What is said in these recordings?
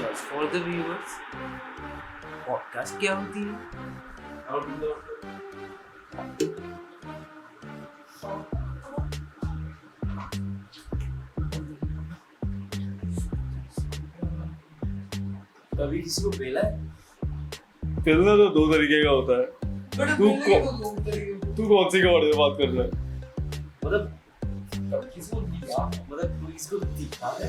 Just for the viewers, podcast क्या होती है? How do the कभी किसी को बेला है? खेलना तो दो तरीके का होता है. तू कौन सी के बारे में बात कर रहा है? मतलब कभी किसी को दिखा, मतलब तू किसी को दिखा है?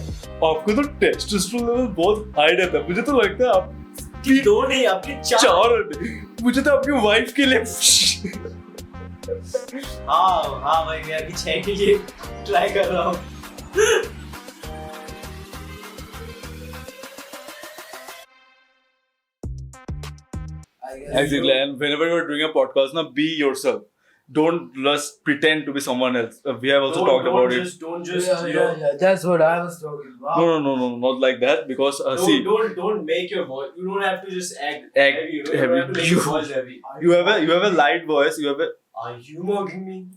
आपको तो टेस्टोस्टेरोन लेवल बहुत हाई रहता है. मुझे तो लगता है आपकी दो नहीं, आपके चार. चार. मुझे तो आपकी वाइफ के लिए हाँ भाई, मैं अभी 6 के लिए ट्राई कर रहा हूँ. Exactly, and whenever you're doing a podcast, now be yourself. Don't just pretend to be someone else. We have also talked about it. Don't just, you know. That's what I was talking about. No, not like that. Because see, Don't make your voice. You don't have to just act Act heavy. You don't heavy. have to make your voice heavy. you have a light voice. You have a Are you mocking me?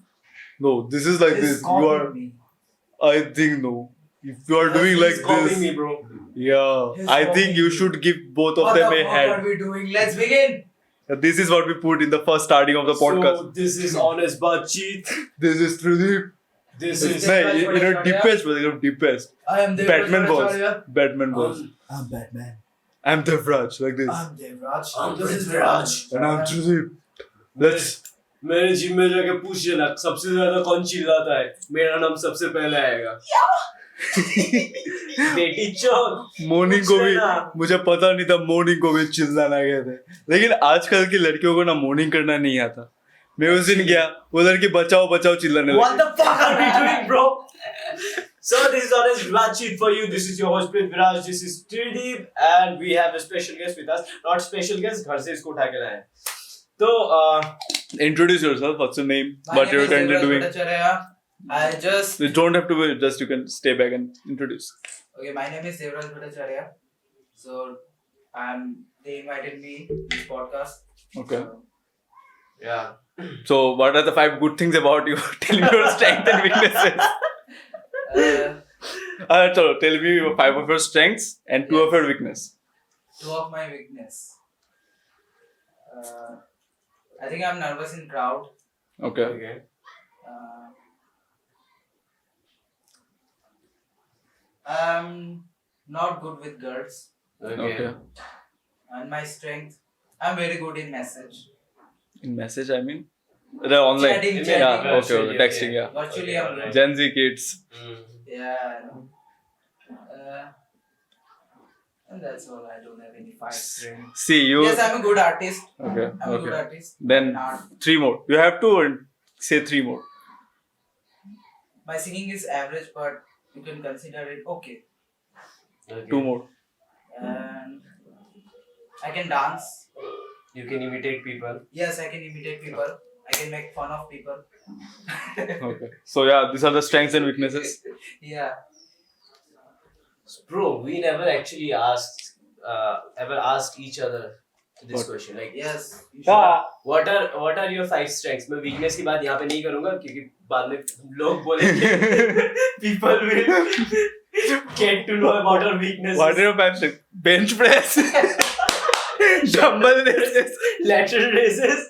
no. This is like this. You are. I think no. If you are doing like He's copying this, me, bro. yeah. He's I think copying you me. should give both of What them the a fuck head. are we doing? Let's begin. This is what we put in the first starting of the podcast. So this is honest Baatcheet. This is Tridip. This is. No, you know, deepest, but deepest. I am Devraj Batman Bhattacharya. boss. Batman boss. I'm Batman. I'm Devraj, like this. I'm Devraj. I'm This is Devraj. And I'm Tridip. Let's. मेरे gym में जाके पूछ लेना सबसे ज्यादा कौन चिल्लाता है. मेरा नाम सबसे पहले आएगा. बेटी चौक. मॉर्निंग को भी मुझे पता नहीं था मॉर्निंग को भी चिल्लाना कहते हैं. लेकिन आजकल की लड़कियों को ना मॉर्निंग करना नहीं आता. मैं उस दिन गया वो लड़की बचाओ बचाओ चिल्लाने लगी. What the fuck are we doing, bro? So this is honest Baatcheet for you. This is your host Prince Viraj. This is Tridip, and we have a special guest with us. Not special guest, घर से इसको उठा के लाए. तो Introduce yourself. What's your name? My What name you're is currently Devraj doing? Bhattacharya. I just You don't have to be. Just you can stay back and introduce. okay. My name is Devraj Bhattacharya. So they invited me to this podcast. Okay. yeah. So what are the 5 good things about you? Tell me your strengths and weaknesses. So tell me 5 of your strengths and 2 of your weakness. 2 of my weakness. I think I'm nervous in crowd. Okay. Okay. Uh, I'm not good with girls. Okay. And my strength, I'm very good in message. In message, I mean the online. Chatting, Yeah. chatting. Okay. Texting. Yeah. Virtually, I'm good. Gen Z kids. Yeah. I know. And that's all. I don't have any 5 strengths. See you. Yes, I'm a good artist. Okay. I'm a good Okay. artist. Then In art. 3 more. You have to say 3 more. My singing is average, but you can consider it okay. 2 more. And I can dance. You can imitate people. Yes, I can imitate people. I can make fun of people. Okay. So yeah, these are the strengths and weaknesses. Yeah. Bro, we never actually ever asked each other this What? question. Like, Yes. You should. Ah. what are your 5 strengths? मैं weakness की बात यहाँ पे नहीं करूँगा क्योंकि बाद में लोग बोलेंगे people will get to know about our weaknesses. What are your 5 strengths? Bench press. Dumbbell raises. lateral raises.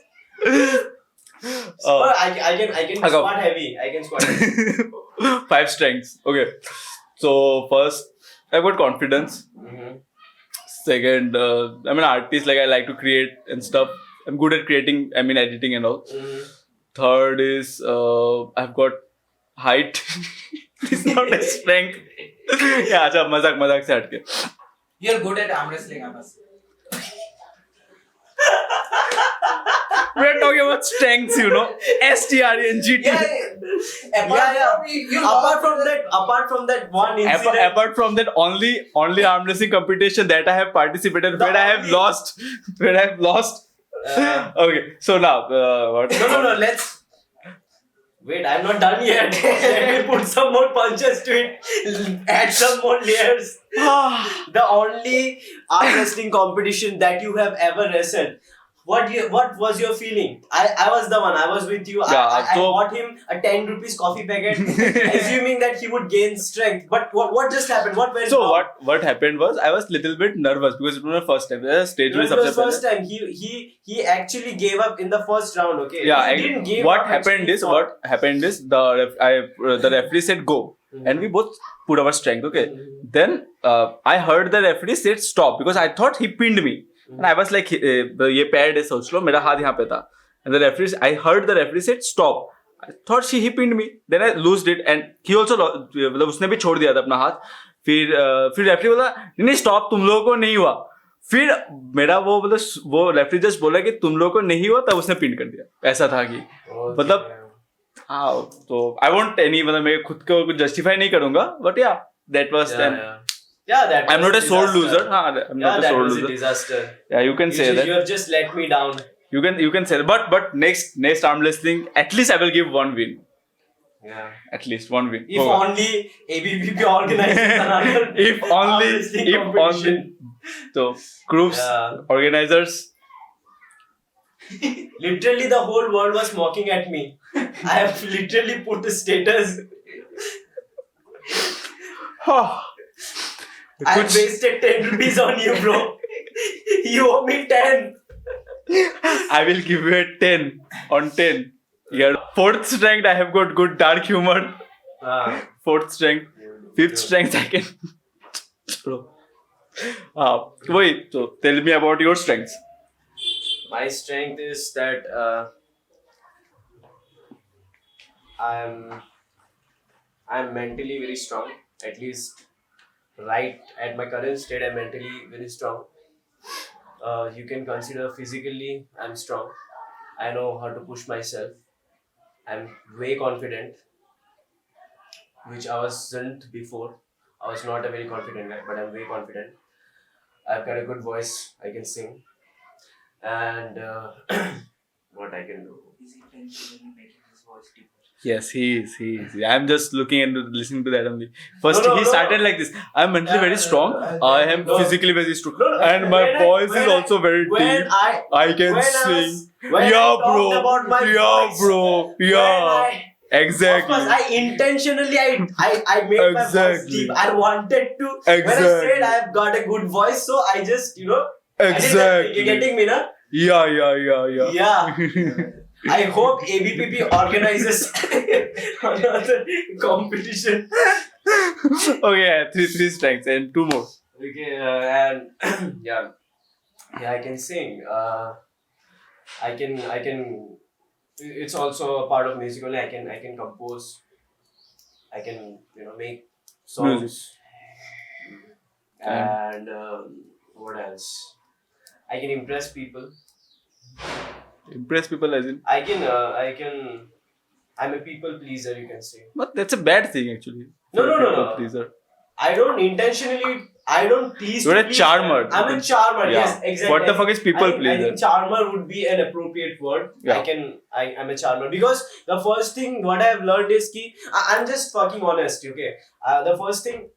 Or I can Okay. squat heavy. I can squat heavy. 5 strengths. Okay. So first, I've got confidence. Second, I'm an artist. Like I like to create and stuff. I'm good at creating. I mean editing and all. Third is I've got height. It's not a strength. Yeah, अच्छा मजाक से हटके. You're good at arm wrestling, I must say. We're talking about strengths, you know. STRNGT. Apart from that one incident. Apart from that, only arm wrestling competition that I have participated, where I have lost. Okay, so now what? No. Let's. Wait, I'm not done yet. Let me put some more punches to it. Add some more layers. The only arm wrestling competition that you have ever wrestled. what was your feeling? I was the one. I was with you. Yeah, I so- bought him a 10 rupees coffee packet, assuming that he would gain strength. But what just happened? What went So wrong? what happened was I was little bit nervous because it was my first time. Stage It में was सबसे the first पहले. time. He actually gave up in the first round. Okay. Yeah, he didn't give what up. happened actually, is so- what happened is the referee said go, and we both put our strength. Okay, then I heard the referee said stop because I thought he pinned me, and I was like ये paired है सोच लो मेरा हाथ यहाँ पे था, and the referee I heard the referee said stop. I thought he pinned me. Then I loosed it, and he also मतलब उसने भी छोड़ दिया था अपना हाथ. फिर रेफरी बोला नहीं स्टॉप तुम लोगों को नहीं हुआ. फिर मेरा वो मतलब वो रेफरी जस्ट बोला कि तुम लोगों को नहीं हुआ तब उसने पिन कर दिया. ऐसा था कि मतलब हाँ तो आई वोंट एनी मतलब मैं खुद को कुछ जस्टिफाई नहीं करूंगा but yeah that was then that I am was not a a sore disaster. Loser. हाँ I am Yeah, not a that sore was a loser. disaster. Yeah you can say that. You have just let me down. You can say that. But next arm wrestling at least I will give one win. Yeah. At least one win. If होगा. only ABPP organizes another if only wrestling if competition. only so groups Yeah. organizers. Literally, the whole world was mocking at me. I have literally put a status. I have कुछ wasted 10 rupees on you, bro. You owe me 10. I will give you a 10 on 10. Your fourth strength I have got good dark humor. Fourth strength, fifth strength I can. Wait. So tell me about your strengths. My strength is that I'm mentally very strong. At least right at my current state, I'm mentally very strong. You can consider physically I'm strong. I know how to push myself. I'm way confident, which I wasn't before. I was not a very confident guy, but I'm way confident. I've got a good voice. I can sing. And what I can do. Is he intentionally making his voice deeper? Yes, he is. I'm just looking and listening to that only. First, No, he no. started like this. I'm mentally very strong. I am No. physically very strong, No, no. and my When I- voice when is I- also very when deep. I I can when I sing. was- when I Yeah, talked bro. about my Yeah, voice, bro. when Yeah. Of Exactly. course, I intentionally I made my voice Exactly. deep. I wanted to. When I Exactly. said I've got a good voice, so I just I did that. Exactly. You're getting me, na? Yeah. Yeah. I hope ABPP organizes another competition. Okay, three strengths and two more. Okay, and yeah, I can sing. I can. It's also a part of music only. I can compose. I can make songs. Music. And what else? I can impress people. Impress people as in. I can. I'm a people pleaser. You can say. But that's a bad thing actually. No. People pleaser. I don't intentionally. I don't please. You're to a please charmer. them. I'm a charmer. Yeah. Yes, exactly. What the fuck is people I pleaser? think charmer would be an appropriate word. Yeah. I'm a charmer because the first thing what I have learned is ki I'm just fucking honest. Okay. The first thing,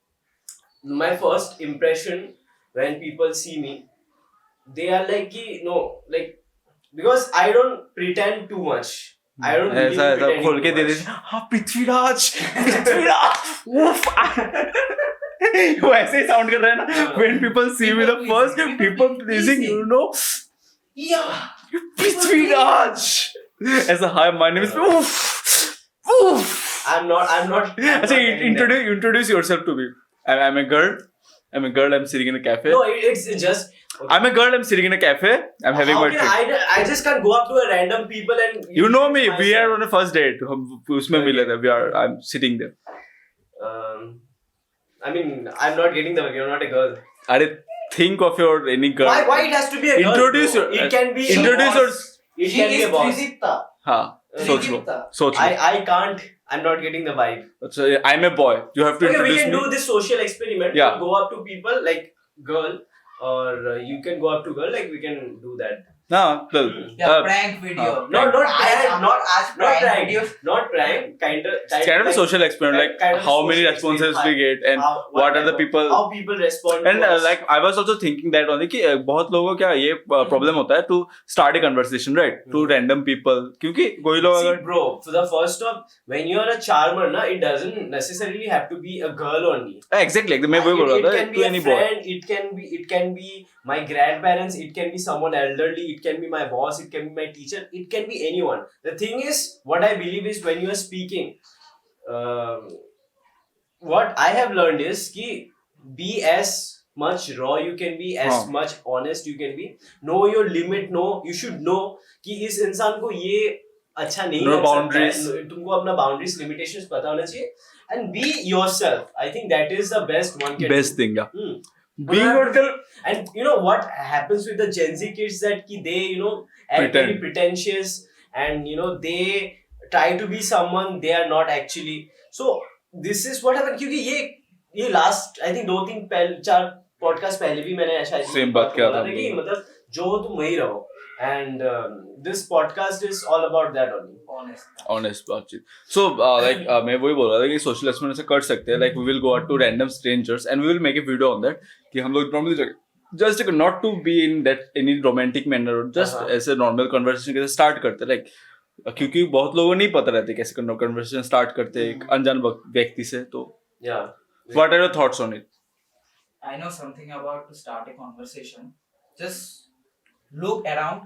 my first impression when people see me, they are like ki no like because I don't pretend too much. I don't really ऐसा pretending खोल के too दे much. दे हाँ पृथ्वीराज उफ वो ऐसे ही sound कर रहा है ना when people see me the first people pleasing you know Yeah. Prithviraj ऐसा hi my name is उफ I'm not. अच्छा introduce yourself to me. I'm a girl. I'm sitting in a cafe. No, it's just. Okay. I'm a girl. I'm sitting in a cafe. I'm having How my can drink. I just can't go up to a random people and. You know me. introduce We are myself. on a first date. हम उसमें मिले थे. I'm sitting there. I mean, I'm not getting the. You're not a girl. अरे think of your any girl. Why it has to be a girl? Introduce bro? your- It can be. introduce a your- boss. It can be a boss. हाँ सोच लो सोच लो. I can't. I'm not getting the vibe. So I'm a boy. You have to Okay, we introduce can me. do this social experiment. Yeah. Go up to people like girl, or you can go up to girl. Like we can do that. हाँ well, Yeah, prank video. not I prank, cannot ask not prank prank, videos. not prank, kind of it's kind of a social experiment, like kind of how social many responses experiment, we get and how, what are the people. how people respond And to us. like I was also thinking that only कि बहुत लोगों को क्या ये problem होता है to start a conversation, right, to random people, क्योंकि कोई लोग See, अगर bro, for the first off, when you are a charmer, na, it doesn't necessarily have to be a girl only. exactly like मैं वही बोल It रहा था can be to a any boy. friend, it can be my grandparents, it can be someone elderly, it can be my boss, it can be my teacher, it can be anyone. The thing is, what I believe is when you are speaking, what I have learned is ki be as much raw you can be, as हाँ. much honest you can be. Know your limit. Know you should know कि इस इंसान को ये अच्छा नहीं No लग boundaries. सकता है. तुमको अपना boundaries, limitations पता होना चाहिए. And be yourself. I think that is the best one can Best do. thing, yeah. Hmm. Being yourself. And you know what happens with the Gen Z kids, that ki they, you know, act very Pretend. pretentious, and you know they try to be someone they are not actually. So this is what happened. क्योंकि ये last I think 2-3-4 podcast पहले भी मैंने ऐसा Same बात किया था कि मतलब जो तुम वही रहो. And this podcast is all about that only. Honest. बातचीत. So like मैं वही बोल रहा था कि social experiment से कर सकते हैं, like we will go out to random strangers and we will make a video on that कि हम लोग normally just not to be in that any romantic manner, just ऐसे normal conversation कैसे start करते हैं, like क्योंकि बहुत लोगों को नहीं पता रहता कैसे conversation start करते हैं एक अनजान व्यक्ति से. तो Yeah. what are your thoughts on it? I know something about to start a conversation. Just look around,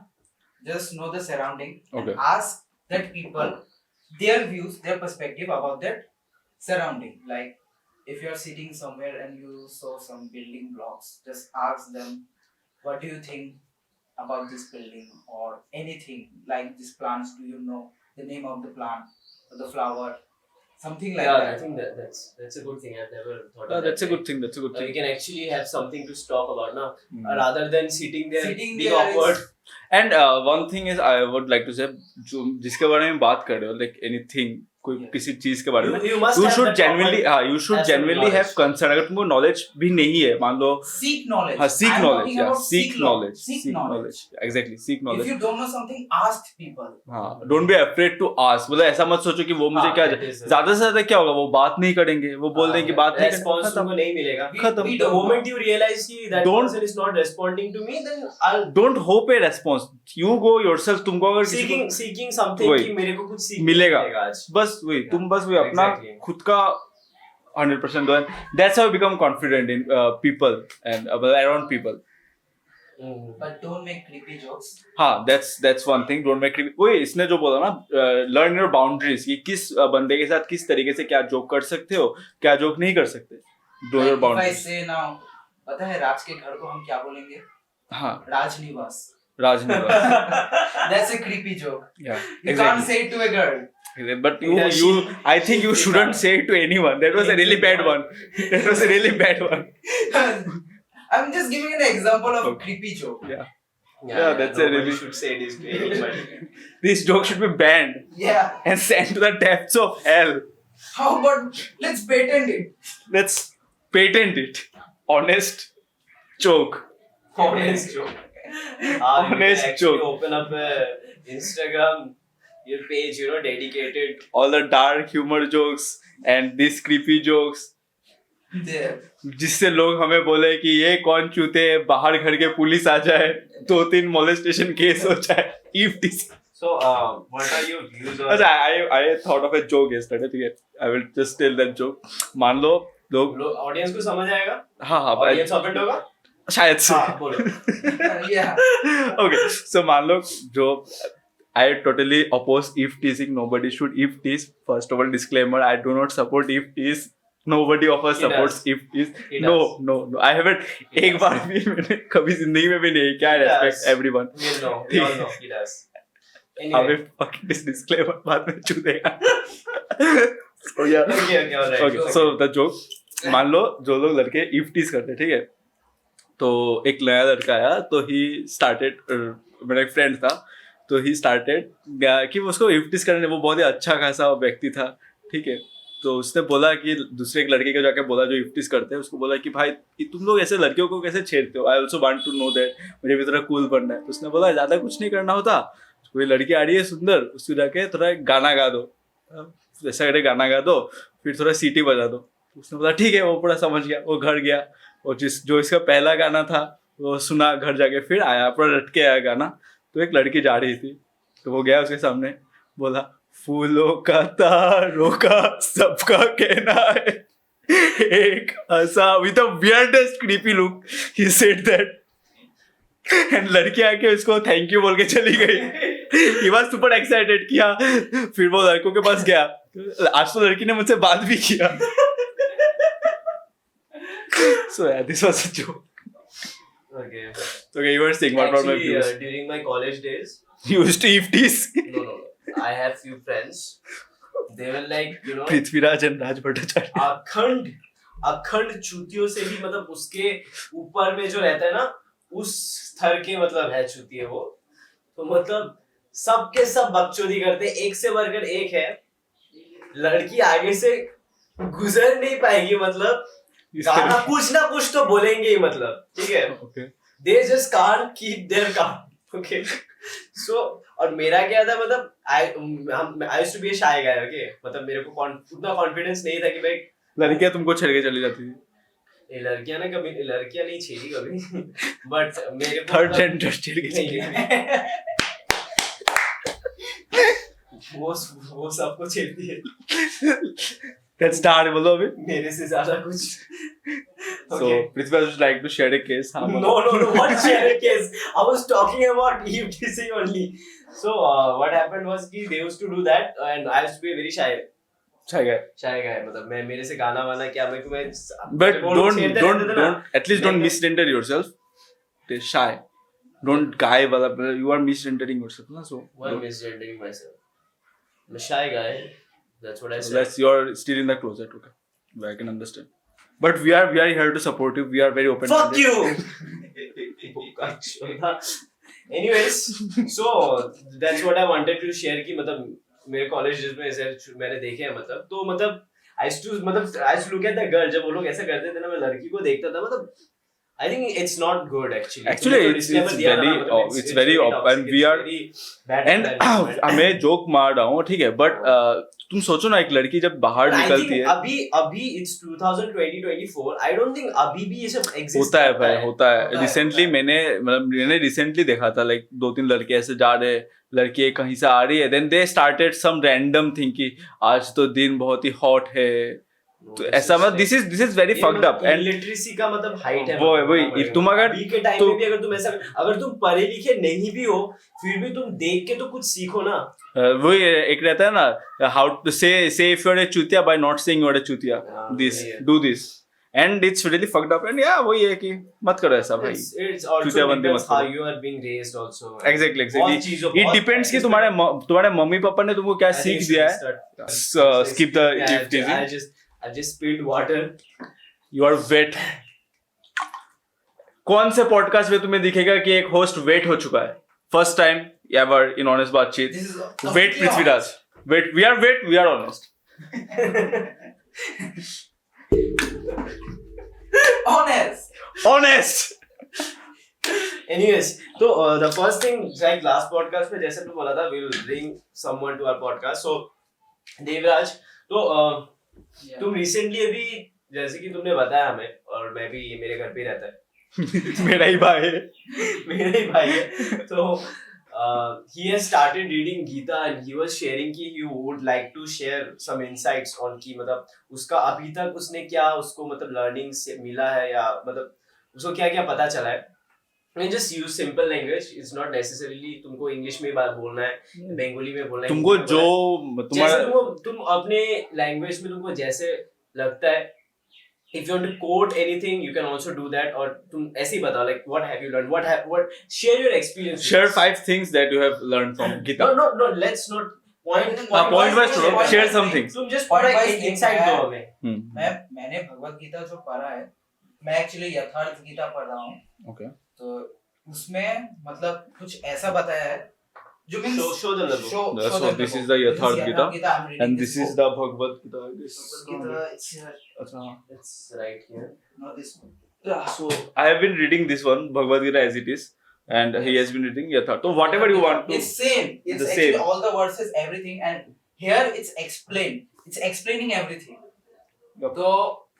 just know the surrounding, Okay. and ask that people their views, their perspective about that surrounding. Like if you are sitting somewhere and you saw some building blocks, just ask them, what do you think about this building or anything like these plants? Do you know the name of the plant or the flower? Something like Yeah, that. I think that's a good thing. I've never thought of That's a that. good thing. That's a good We thing. can actually have something to talk about now, rather than sitting there Sitting being there is- awkward. And one thing is I would like to say जो जिसके बारे में बात कर रहे हो, like anything, कोई किसी चीज के बारे में, You must you have should that genuinely proper- you should have some genuinely have knowledge. concern. अगर तुमको knowledge भी नहीं है, मान लो Seek knowledge. हाँ seek I'm knowledge, talking yeah, about seek knowledge, Seek knowledge. exactly, seek If knowledge. you don't know something, ask people. हाँ, don't be afraid to ask. मतलब ऐसा मत सोचो कि वो मुझे हाँ, क्या that is- ज्यादा से ज्यादा क्या होगा, वो बात नहीं करेंगे, वो बोल देंगे कि बात नहीं response करेंगे, तुमको नहीं मिलेगा. खत्म. We The don't moment know. you realize कि that Don't- person is not responding to me, then I'll Don't hope a response. You go yourself. तुमको अगर किसी को seeking something वही. कि मेरे को कुछ सीखने मिलेगा. आज. बस वही तुम बस वही अपना Exactly. खुद का 100% दो. That's how you become confident in people and around people. But don't make creepy jokes. हाँ, that's one thing. Don't make creepy. वही इसने जो बोला ना, learn your boundaries कि किस बंदे के साथ किस तरीके से क्या जोक कर सकते हो, क्या जोक नहीं कर सकते. Know your Like if I boundaries. say now, पता है राज के घर को हम क्या बोलेंगे? हाँ, राजनिवास. राजनिवास. That's a creepy joke. Yeah, You can't say it to a girl. But I think you shouldn't say it to anyone. That was a really bad one. That was a really bad one. I'm just giving an example of a creepy joke. Yeah. Yeah, that's a nobody really- should say this to anybody. This joke should be banned Yeah. and sent to the depths of hell. How about let's patent it? Let's patent it. Honest joke. Honest joke. Honest joke. Open up a Instagram, your page, you know, dedicated. All the dark humor jokes and these creepy jokes. There. जिससे लोग हमें बोले कि ये कौन चूते हैं, बाहर घर के पुलिस आ जाए, 2-3 molestation केस हो जाए. If this. So, what are your views on? अच्छा, I thought of a joke yesterday. ठीक है, I will just tell that joke. मान लो लोग ऑडियंस को समझ आएगा? हाँ ऑडियंस ऑफेंड होगा? शायद से. हाँ, बोलो. Yeah. Okay, so मान लो जो I totally oppose if teasing. Nobody should if tease. First of all, disclaimer: I do not support if tease. Nobody of us He supports does. if tease. He No, does. no. I haven't. He एक does. बार भी मैंने कभी जिंदगी में भी नहीं किया. I He respect does. everyone. We know. We all know. He does. हमें Anyway. fucking disclaimer बाद में छू देगा. So yeah. Okay, all right. Okay, so the joke. मान लो जो लोग लड़के if tease करते हैं, ठीक है, तो एक नया लड़का आया, तो he started मेरा एक फ्रेंड था, तो he started कि उसको if tease करने, वो बहुत ही अच्छा खासा व्यक्ति था, ठीक है, तो उसने बोला कि दूसरे एक लड़के को जाके बोला जो इफ्टिस करते हैं, उसको बोला कि भाई तुम लोग ऐसे लड़कियों को कैसे छेड़ते हो, I also want to know that, मुझे भी थोड़ा कूल बनना है। तो उसने बोला ज्यादा कुछ नहीं करना होता, कोई लड़की आ रही है सुंदर, उसको जाके थोड़ा गाना गा दो, ऐसा करके गाना गा दो, फिर थोड़ा सीटी बजा दो। उसने बोला ठीक है, वो पूरा समझ गया, वो घर गया और जो इसका पहला गाना था वो सुना घर जाके, फिर आया पूरा रट के आया गाना। तो एक लड़की जा रही थी, तो वो गया उसके सामने, बोला फूलों का तारों का सबका कहना है, एक ऐसा with the weirdest creepy look he said that, and लड़की आके उसको थैंक यू बोल के चली गई। he was super excited कि हाँ, फिर वो लड़कों के पास गया, आज तो लड़की ने मुझसे बात भी किया। So yeah, this was a joke. Okay. Okay, you were saying what about my Actually, views? during my college days, You used to iftis. no. I have few friends. They were like, you know, Prithviraj and राज भट्टाचार्य। अखंड चूतियों से भी मतलब उसके ऊपर में जो रहता है ना, उस स्तर के मतलब है चूतिए वो। तो मतलब सबके सब बकचोदी करते, एक से बढ़कर एक है, लड़की आगे से गुजर नहीं पाएगी, मतलब गाना कुछ ना कुछ तो बोलेंगे ही, मतलब ठीक है। Okay. They just can't keep their calm. Okay. So और मेरा क्या था, मतलब I used to be a shy guy. Okay. मतलब मेरे को उतना कॉन्फिडेंस नहीं था कि भाई लड़कियां तुमको छेड़ के चली जाती थी। लड़कियां नहीं छेड़ी कभी, बट मेरे को थर्ड जेंडर छेड़ के चली नहीं, वो सबको छेड़ती है, Let's start, बोलो अभी। मेरे से ज्यादा कुछ। So Prithviraj would like to share a case. हाँ, बोलो। No, what share a case? I was talking about EFTC only. So what happened was कि they used to do that and I used to be very shy guy, मतलब मैं मेरे से गाना वाना क्या मैं But don't at least don't misgender yourself. Stay shy. Don't guy वाला, you are misgendering yourself ना, so. Why misgendering myself? I'm a shy guy. That's what I said. Unless you're still in the closet, okay. I can understand. But we are here to support you. We are very open. Fuck you. Anyways, so that's what I wanted to share कि मतलब मेरे college में ऐसे मैंने देखे हैं, मतलब तो मतलब I used to look at the girl, जब वो लोग ऐसा करते थे ना, मैं लड़की को देखता था, मतलब I think it's not good actually. Actually, it's very and we are and मैं जोक मार रहा हूँ, ठीक है, but तुम सोचो ना, एक लड़की जब बाहर निकलती है, अभी it's 2024, I don't think अभी भी ये सब exist होता है भाई, होता है। होता है। रिसेंटली मैंने रिसेंटली देखा था, लाइक 2-3 लड़के ऐसे जा रहे, लड़की कहीं से आ रही है, then they started some random thing कि आज तो दिन बहुत ही हॉट है, तो ऐसा मतलब this is very fucked up. And literacy का मतलब हाइट है, वही तुम अगर अभी के टाइम में भी अगर तुम ऐसा, अगर तुम पढ़े लिखे नहीं भी हो, फिर भी तुम देख के तो कुछ सीखो ना। वही एक रहता है ना, how to say if you are a चूतिया by not saying you are a चूतिया, this do this, and it's really fucked up. And या वही है कि मत करो ऐसा भाई, It's also depends how you are being raised also. Exactly it depends कि तुम्हारे मम्मी पापा ने तुमको क्या सीख दिया है। Skip the I just spilled water. You are wet. कौन से पॉडकास्ट में तुम्हें दिखेगा कि एक होस्ट वेट हो चुका है? First time ever in honest बातचीत, wait Prithviraj, wait, we are honest. Honest. Anyways, तो the first thing, like last podcast में जैसे तुम बोला था, we'll bring someone to our podcast. So Devraj, तो तुम रिसेंटली अभी, जैसे कि तुमने बताया हमें, और मैं भी, ये मेरे घर पे रहता है मेरा ही भाई है, तो he has started reading Gita and he was sharing कि you would like to share some insights on कि मतलब उसका अभी तक उसने क्या उसको मतलब learning से मिला है, या मतलब उसको क्या क्या पता चला है। I mean, just use simple language. It's not necessarily तुमको इंग्लिश में बात बोलना है, बंगाली में बोलना है, तुमको जो तुम्हारा तुम अपने लैंग्वेज में तुमको जैसे लगता है। If you want to quote anything, you can also do that. और तुम ऐसे ही बताओ, like what have you learned? What share your experience. Share 5 things that you have learned from Gita. No. Let's not point wise share something. तुम just Point पूरा wise insight दो हमें। मैंने भगवत गीता जो पढ़ा है, मैं एक्चुअली यथार्थ गीता पढ़ रहा हूँ। Okay. तो उसमें मतलब कुछ ऐसा बताया है You means show them the book. show So them this the is book. the Yatharth Gita, I'm reading and this is book. the Bhagavad Gita. I guess. Gita. It's here. Acha. It's right here. No, this one. Yeah, so I have been reading this one Bhagavad Gita as it is, and he has been reading Yatharth. So whatever you want to. It's same. It's The actually same. all the verses, everything, and here it's explained. It's explaining everything. Yup. तो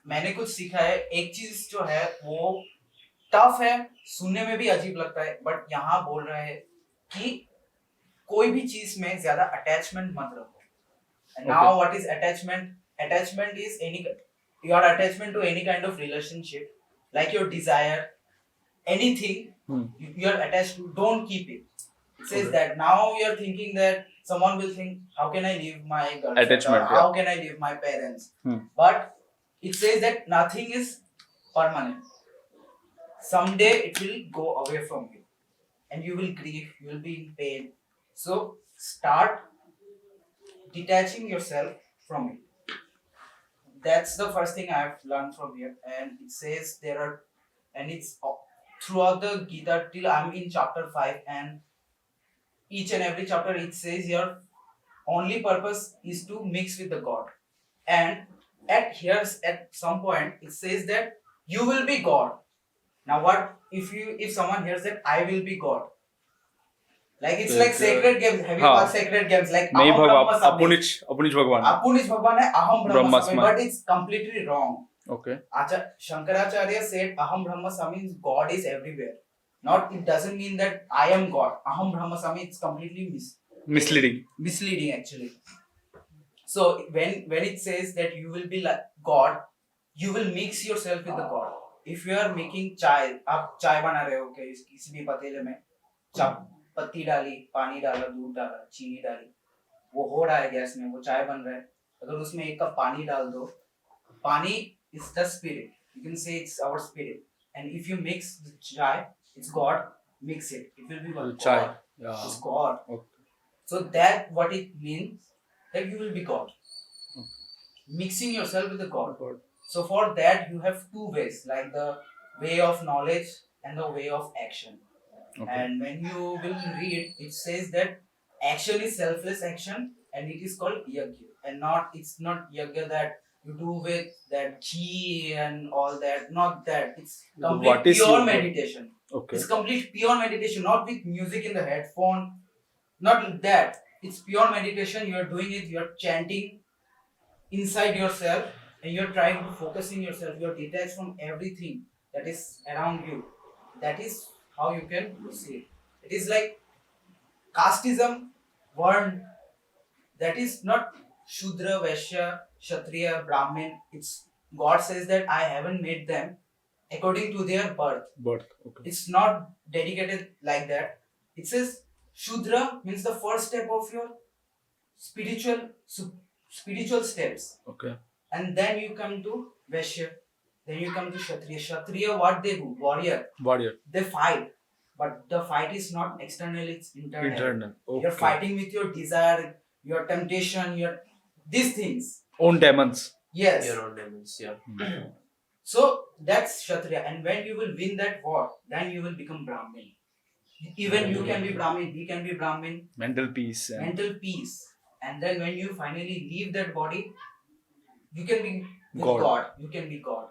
मैंने कुछ सीखा है. एक चीज जो है वो टफ है, सुनने में भी अजीब लगता है, बट यहाँ बोल रहा है कि कोई भी चीज में ज्यादा अटैचमेंट मत रखो. And now what is attachment? Attachment is your attachment to any kind of relationship, like your desire, anything you are attached to. Don't keep it. It says that now you are thinking that someone will think, how can I leave my girlfriend? Attachment, Or how can I leave my parents? But it says that nothing is permanent. Someday it will go away from you, and you will grieve. You will be in pain. So start detaching yourself from it. That's the first thing I've learned from here. And it says there are, and it's throughout the Gita till I'm in chapter 5, and each and every chapter it says your only purpose is to mix with the God. And at some point it says that you will be God. Now what if someone hears that I will be God? Like it's like sacred games. Have you watched sacred games? Like नहीं Aham भगवान, Brahma Sami. अपुनिच भगवान. Apunish Bhagwan hai, Aham Brahma Brahma Sami, Sami. but it's completely wrong. Okay. Shankaracharya said Aham Brahma Sami means God is everywhere. Not, it doesn't mean that I am God. Aham Brahma Sami, it's completely misleading actually. So when it says that you will be like God, you will mix yourself with the God. If you are making chai, आप चाय बना रहे हो कि किसी भी पतीले में पत्ती डाली, पानी डाला, दूध डाला, चीनी डाली, वो हो रहा है गैस में, वो चाय बन रहा है. अगर उसमें एक कप पानी डाल दो, पानी is the spirit. You can say it's our spirit. And if you mix the chai, it's God. Mix it. It will be what? Chai. God. Yeah. It's God. Okay. So that what it means that you will be God. Mixing yourself with the God. So for that you have two ways, like the way of knowledge and the way of action. Okay. And when you will read, it says that action is selfless action, and it is called yajna. And it's not yajna that you do with that ghee and all that. Not that. It's complete What is pure yajna? meditation. Okay. It's complete pure meditation, not with music in the headphone. Not like that. It's pure meditation. You are doing it. You are chanting inside yourself, and you are trying to focus in yourself. You are detached from everything that is around you. That is how you can see it. It is like casteism, Varn. That is not Shudra, Vaishya, Kshatriya, Brahmin. It's God says that I haven't made them according to their birth. Okay. It's not dedicated like that. It says Shudra means the first step of your spiritual steps. Okay. And then you come to Vaishya. Then you come to Kshatriya. Kshatriya, what they do? Warrior. They fight. But the fight is not external, it's internal. Okay. You're fighting with your desire, your temptation, these things. Own demons. Yes. Your own demons, yeah. So that's Kshatriya. And when you will win that war, then you will become Brahmin. Even you can be Brahmin, he can be Brahmin. Mental peace. Mental peace. And then when you finally leave that body, you can be with God. God. You can be God.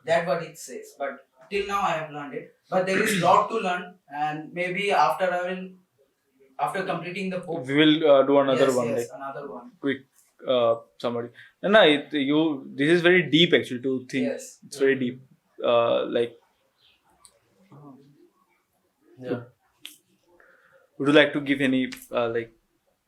That's what it says. But till now I have learned it. But there is lot to learn, and maybe after after completing the book, We will do another yes, one. yes, Like another one. quick summary. This is very deep actually to think. Yes. It's very deep. Like, Yeah. would you like to give any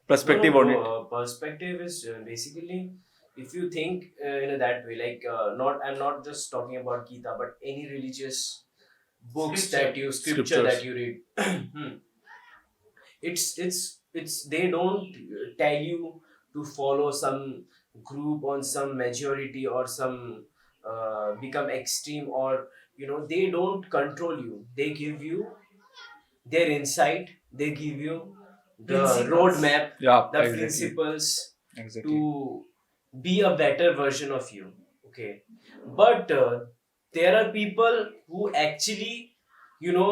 perspective on it? Perspective is basically, if you think in that way, like I'm not just talking about Gita, but any religious books scripture Scriptures. that you read. It's they don't tell you to follow some group on some majority or some become extreme, or they don't control you. They give you their insight. They give you the Principles. roadmap, Yeah, the exactly. principles Exactly. to be a better version of you. Okay, but there are people who actually you know,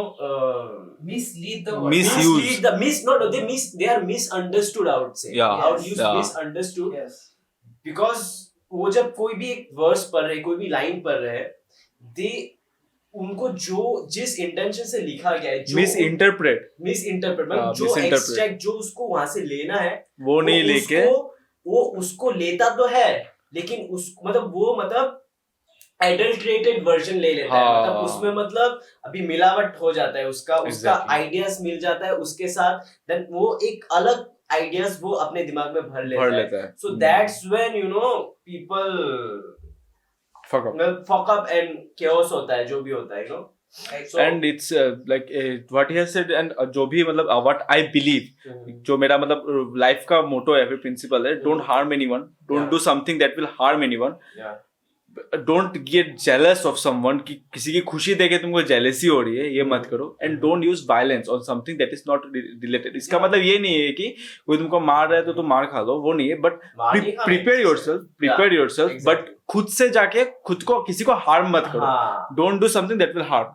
Mislead the word. Misuse. they are misunderstood, I would say. Yeah. I would use Yeah. misunderstood Yes. because वो जब कोई भी एक verse पढ़ रहे, कोई भी line पढ़ रहे, they उनको जो जिस इंटेंशन से लिखा गया है, जो मिसइंटरप्रेट मतलब जो misinterpret. एक्सट्रैक्ट जो उसको वहां से लेना है, वो नहीं लेके वो उसको लेता तो है, लेकिन उस मतलब एडल्ट्रेटेड वर्जन ले लेता है, हाँ. मतलब उसमें मतलब अभी मिलावट हो जाता है, उसका Exactly. आइडियाज मिल जाता है उसके साथ, देन वो एक अलग आइडियाज वो अपने दिमाग में भर लेता है. So that's when you know people fuck up and chaos होता है, जो भी होता है, you know. So, and it's like what he has said and जो भी मतलब what I believe, जो मेरा मतलब लाइफ का मोटो है, फिर प्रिंसिपल है, don't harm anyone, don't Yeah. do something that will harm anyone, yeah. don't get jealous of someone कि किसी की खुशी देखे तुमको जेलेसी हो रही है, ये मत करो, and don't use violence on something that is not related. इसका Yeah. मतलब ये नहीं है कि कोई तुमको मार रहा है तो तुम मार खा लो, वो नहीं है, but prepare yourself, exactly. but खुद से जाके खुद को किसी को हार्म मत करो. हाँ, Don't do something that will harm.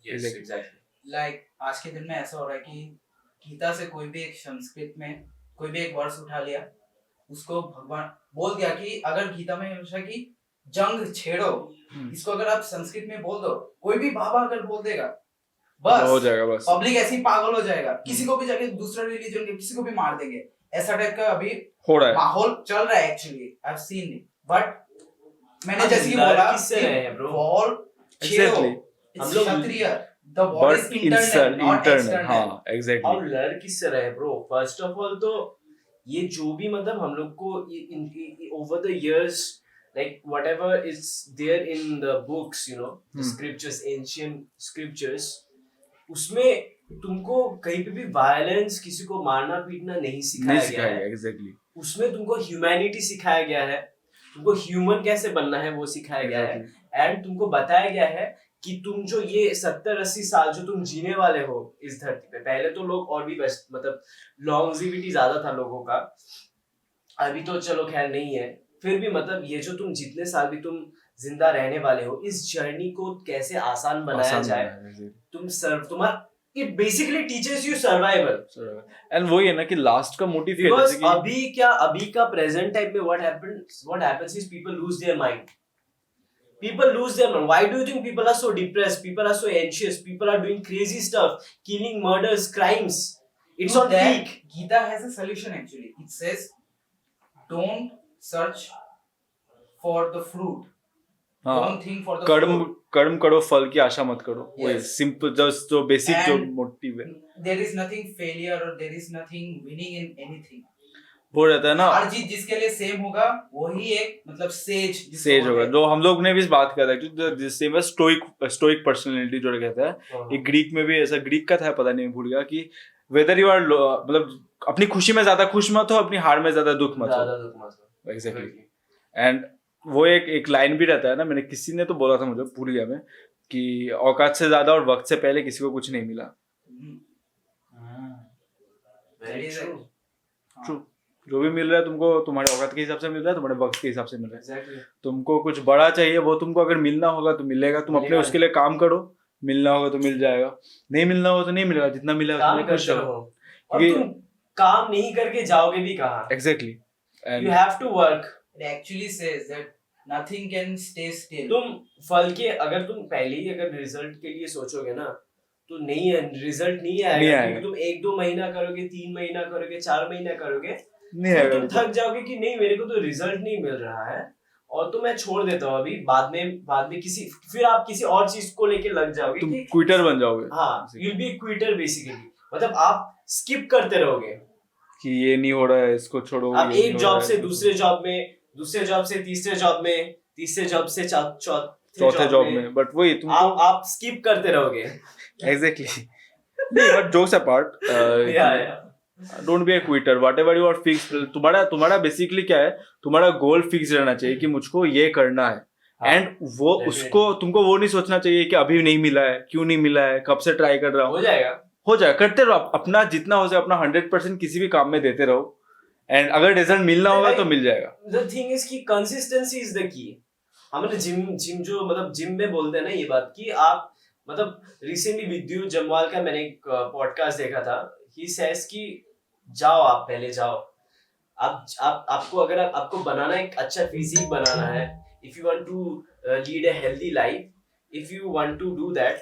yes, exactly. Like आज के दिन में ऐसा हो रहा है कि गीता से कोई भी एक संस्कृत में कोई भी एक वर्स उठा लिया, उसको भगवान बोल दिया कि अगर गीता में हमेशा की जंग छेड़ो, इसको अगर आप संस्कृत में बोल दो, कोई भी बाबा अगर बोल देगा, बस हो जाएगा, बस पब्लिक ऐसे ही पागल हो जाएगा, किसी को भी जाके दूसरा रिलीजन के किसी को भी मार देंगे, ऐसा टाइप का अभी हो रहा है. माहौल चल रहा है actually. I have seen it, but मैंने हम जैसे कि लड़ बोला किससे रहे हैं, bro? War Exactly. हम लोग क्षत्रिय, the war is But internal not internal, external. हाँ, exactly. हम लड़ किससे रहे ब्रो? फर्स्ट ऑफ ऑल तो ये जो भी मतलब हम लोग को over the years, like whatever is there in the books, you know, the scriptures, ancient scriptures, उसमें तुमको कहीं पे भी वायलेंस, किसी को मारना पीटना नहीं सिखाया गया है. exactly. उसमें तुमको ह्यूमैनिटी सिखाया गया है, तुमको ह्यूमन कैसे बनना है वो सिखाया गया है, एंड तुमको बताया गया है कि तुम जो ये 70-80 साल जो तुम जीने वाले हो इस धरती पे, पहले तो लोग और भी बेस्ट मतलब लॉन्जिविटी ज्यादा था लोगों का, अभी तो चलो खैर नहीं है, फिर भी मतलब ये जो तुम जितने साल भी तुम जिंदा रहने वाले हो, इस जर्नी को कैसे आसान बनाया जाए, तुम्हारा it basically teaches you survival. And वही है ना कि लास्ट का मोटिव क्या है, Because जैसे कि अभी का present time में what happens is people lose their mind. People lose their mind. Why do you think people are so depressed? People are so anxious. People are doing crazy stuff, killing, murders, crimes. It's on that peak. Gita has a solution actually. It says, don't search for the fruit. हाँ, Don't think for the fruit. कर्म करो, फल की आशा मत करो. वही Yes. Simple जो basic जो And मोटिव है There is nothing failure or there is nothing winning in anything. वो रहता है ना, हर चीज जिसके लिए सेम होगा वही एक मतलब सेज होगा. जो हम लोग ने भी बात किया था, सेम है स्टोइक पर्सनालिटी जो कहता है. एक ग्रीक में भी ऐसा, ग्रीक का था पता नहीं, भूल गया, कि वेदर यू आर मतलब अपनी खुशी में ज्यादा खुश मत हो, अपनी हार में ज्यादा दुख मत हो. एग्जैक्टली. एंड वो एक लाइन भी रहता है ना, मैंने किसी ने तो बोला था, मुझे भूल गया मैं, कि औकात से ज्यादा और वक्त से पहले किसी को कुछ नहीं मिला. Very true. ट्रू. जो भी मिल रहा है तुमको तुम्हारे औकात के हिसाब से मिल रहा है, तुम्हारे वक्त के हिसाब से मिल रहा है. Exactly. तुमको कुछ बड़ा चाहिए, वो तुमको अगर मिलना होगा तो मिलेगा, तुम अपने उसके लिए काम करो, मिलना होगा तो मिल जाएगा, नहीं मिलना होगा तो नहीं मिलेगा, जितना मिला काम खुश करते रहो. रहो. और तुम काम नहीं करके जाओगे भी कहाँ? Exactly. You have to work. It actually says that nothing can stay still. तुम फल के अगर तुम पहले ही अगर रिजल्ट के लिए सोचोगे ना, तो नहीं है, रिजल्ट नहीं आएगा. क्योंकि तुम 1-2 महीना करोगे, 3 महीना करोगे, 4 महीना करोगे, नहीं तो आएगा. तुम थक जाओगे कि नहीं मेरे को तो रिजल्ट नहीं मिल रहा है, और तो मैं छोड़ देता हूँ अभी, बाद में किसी फिर आप किसी और चीज को लेके लग जाओगे तुम कि क्विटर बन जाओगे. हाँ, you'll be a quitter basically. मतलब आप स्किप करते रहोगे, कि ये नहीं हो रहा है, इसको छोड़ो. आप एक जॉब से दूसरे जॉब में, दूसरे जॉब से तीसरे जॉब में, तीसरे जॉब से चौथे जॉब में, बट वही तुमको आप स्किप करते रहोगे. Exactly. But jokes apart, don't be a quitter. Whatever you are fix, तुम्हारा बेसिकली क्या है, तुम्हारा गोल फिक्स रहना चाहिए कि मुझको ये करना है. एंड वो उसको तुमको वो नहीं सोचना चाहिए कि अभी नहीं मिला है, क्यों नहीं मिला है, कब से ट्राई कर रहा हूँ. हो जाएगा, करते रहो, अपना जितना हो जाए अपना 100% किसी भी काम में देते रहो, एंड अगर रिजल्ट मिलना होगा तो मिल जाएगा. The thing is कि consistency is the key. हमने जिम जो मतलब जिम में बोलते हैं ना ये बात, कि आप मतलब रिसेंटली विद्युत जम्वाल का मैंने एक पॉडकास्ट देखा था. ही सेज कि जाओ, आप पहले जाओ. आप आपको अगर आपको बनाना एक अच्छा फिजिक बनाना है, if you want to lead a healthy life, if you want to do that,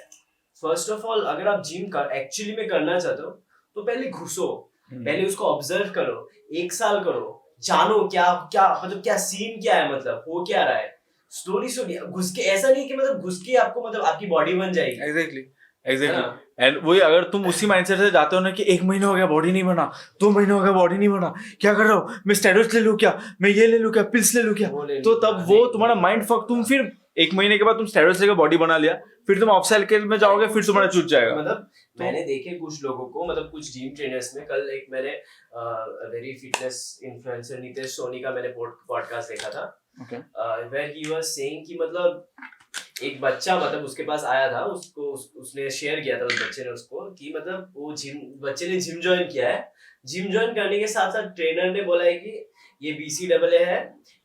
first of all अगर आप जिम का एक्चुअली में करना चाहते हो तो पहले घुसो, पहले उसको ऑब्जर्व करो, 1 साल करो, जानो क्या क्या मतलब क्या सीन क्या है, मतलब हो क्या रहा है, स्टोरी सुनिए. घुस के ऐसा नहीं कि मतलब घुस के आपको मतलब आपकी बॉडी बन जाएगी. एग्जैक्टली है एग्जैक्टली. ना? एंड वही अगर तुम उसी माइंडसेट से जाते हो ना कि 1 महीना हो गया बॉडी नहीं बना, 2 महीने हो गया बॉडी नहीं बना, क्या कर रहा हूँ मैं, स्टेरॉइड्स ले लूँ क्या, मैं ये ले लूँ क्या, पिल्स ले लूँ क्या, वो ले तो लो. तब वो तुम्हारा माइंड फक. तुम फिर 1 महीने के बाद तुम स्टेरॉइड्स लेकर बॉडी बना लिया, फिर तुम ऑफ साइकिल में जाओगे, फिर तुम्हारा चूट जाएगा. मतलब मैंने देखे कुछ लोगों को, मतलब कुछ जिम ट्रेनर्स में. कल एक मैंने very fitness influencer Nitesh Soni का मैंने पॉडकास्ट देखा था, वेयर ही वाज सेइंग कि मतलब एक बच्चा मतलब उसके पास आया था, उसको उसने शेयर किया था उस बच्चे ने उसको कि मतलब वो बच्चे ने जिम ज्वाइन किया है. जिम ज्वाइन करने के साथ साथ ट्रेनर ने बोला है कि ये BCAA है,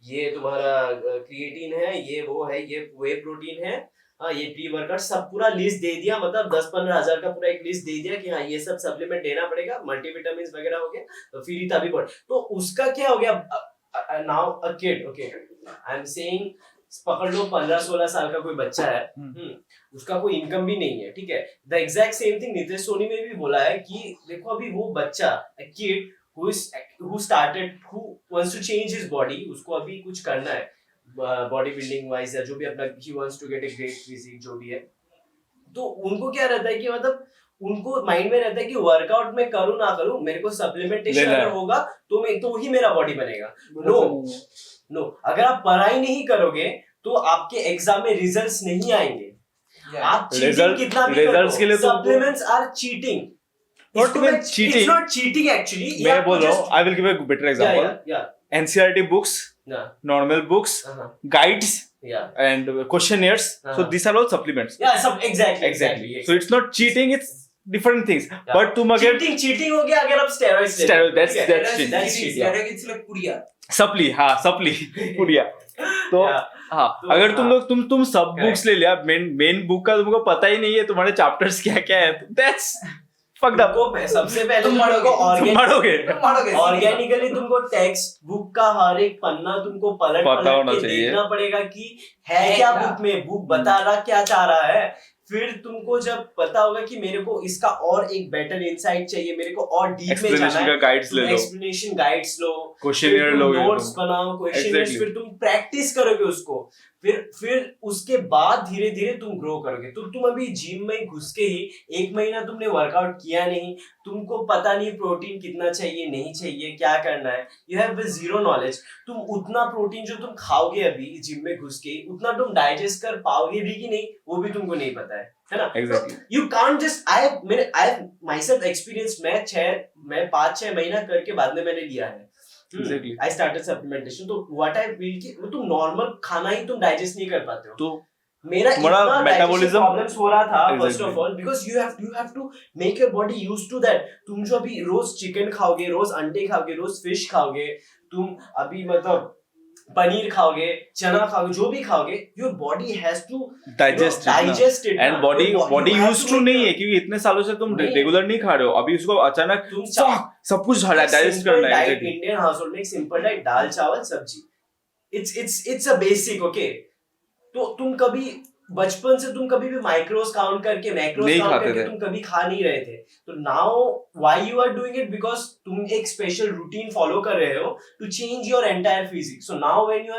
ये तुम्हारा क्रिएटिन है, ये वो है, ये वे प्रोटीन है, हाँ ये प्री वर्कआउट, सब पूरा लिस्ट दे दिया. मतलब 10-15 हजार का पूरा एक लिस्ट दे दिया कि हाँ ये सब सप्लीमेंट देना पड़ेगा, मल्टीविटामिन वगैरह हो गया, तो फिर ही तभी पड़. तो उसका क्या हो गया now a kid, okay I am saying, पकड़ लो 15-16 साल का कोई बच्चा है, उसका कोई इनकम भी नहीं है, ठीक है. The exact same thing Nitesh Soni में भी बोला है कि देखो अभी वो बच्चा, a kid who wants to change his body, उसको अभी कुछ करना है बॉडी बिल्डिंग वाइज, या जो भी अपना he wants to get a great physique जो भी है, तो उनको क्या रहता है कि मतलब उनको माइंड में रहता है कि वर्कआउट में करूं ना करूं, मेरे को सप्लीमेंटेशन अगर होगा तो ही मेरा बॉडी बनेगा. नो, अगर आप पढ़ाई नहीं करोगे तो आपके एग्जाम में रिजल्ट्स नहीं आएंगे. आप चीटिंग कितना भी रिजल्ट्स के लिए तो supplements are cheating. Not even cheating. It's not cheating actually. मैं बोल रहा हूँ, I will give a better example. Yeah. NCERT books, Yeah. normal books, guides, Yeah. and questionnaires. So these are all supplements. Yeah. Exactly. So it's not cheating. It's different things. Yeah. But तुम अगर cheating हो गया अगर आप steroids ले. That's cheating. Steroids like पुड़िया. Supply, हाँ supply पुड़िया. तो हाँ, अगर तुम लोग तुम सब बुक्स ले लिया, मेन बुक का तुमको पता ही नहीं है तुम्हारे चैप्टर्स क्या क्या है, that's fucked up. सबसे पहले तुम ऑर्गेनिकली तुमको टेक्स्ट बुक का हर एक पन्ना तुमको पलट के देखना पड़ेगा कि है क्या बुक में, बुक बता रहा क्या चाह रहा है. फिर तुमको जब पता होगा कि मेरे को इसका और एक बेटर इंसाइट चाहिए, मेरे को और डीप में जाना है, एक्सप्लेनेशन गाइड्स लो, क्वेश्चनियर लो, नोट्स बनाओ, क्वेश्चनियर्स, फिर तुम प्रैक्टिस करोगे उसको, फिर उसके बाद धीरे धीरे तुम ग्रो करोगे. तो तुम अभी जिम में घुस के ही 1 महीना तुमने वर्कआउट किया नहीं, तुमको पता नहीं प्रोटीन कितना चाहिए नहीं चाहिए, क्या करना है, यू हैव जीरो नॉलेज. तुम उतना प्रोटीन जो तुम खाओगे अभी जिम में घुस के, उतना तुम डाइजेस्ट कर पाओगे भी कि नहीं वो भी तुमको नहीं पता है ना. Exactly. You can't just I my self experience, मैं 5-6 महीना करके बाद में मैंने लिया है. Exactly. I started supplementation. तो what I feel कि तुम नॉर्मल खाना ही तुम डाइजेस्ट नहीं कर पाते हो. तो मेरा इतना मेटाबॉलिज्म प्रॉब्लम्स हो रहा था first of all, because you have to make your body used to that. तुम जो अभी रोज चिकन खाओगे, रोज अंडे खाओगे, रोज फिश खाओगे, तुम अभी मतलब पनीर खाओगे, चना खाओगे, जो भी खाओगे, your body has to digest it. And body used to नहीं है क्योंकि इतने सालों से तुम रेगुलर नहीं खा रहे हो, अभी उसको अचानक तुम सब कुछ डाइजेस्ट करना है. इंडियन हाउसहोल्ड में एक सिंपल डाइट, दाल चावल सब्जी, इट्स अ बेसिक, ओके. तो तुम कभी बचपन से तुम कभी भी माइक्रोस काउंट करके मैक्रोस काउंट करके तुम कभी खा नहीं रहे थे. तो now why you are doing it, because तुम एक स्पेशल रूटीन फॉलो कर रहे हो to change your entire physique. So now when you